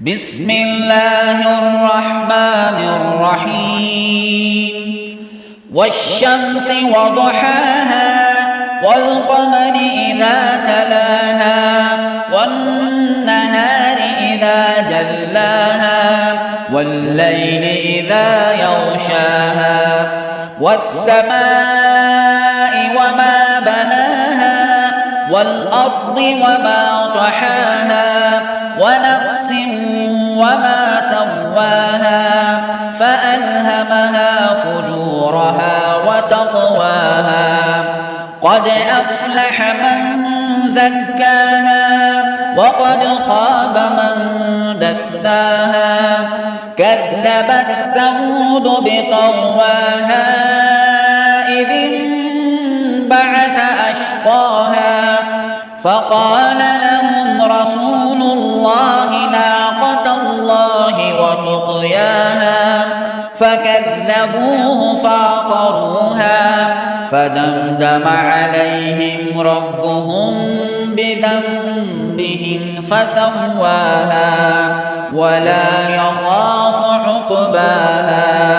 بسم الله الرحمن الرحيم والشمس وضحاها والقمر إذا تلاها والنهار إذا جلاها والليل إذا يغشاها والسماء وما بناها والأرض وما طحاها ونفس وما سواها فألهمها فجورها وتقواها قد أفلح من زكاها وقد خاب من دساها كذبت ثمود بطغواها إذ انبعث أشقاها فقال لهم رسول الله ناقة الله وسقياها فكذبوه فعقروها فدمدم عليهم ربهم بذنبهم فسواها ولا يخاف عقباها.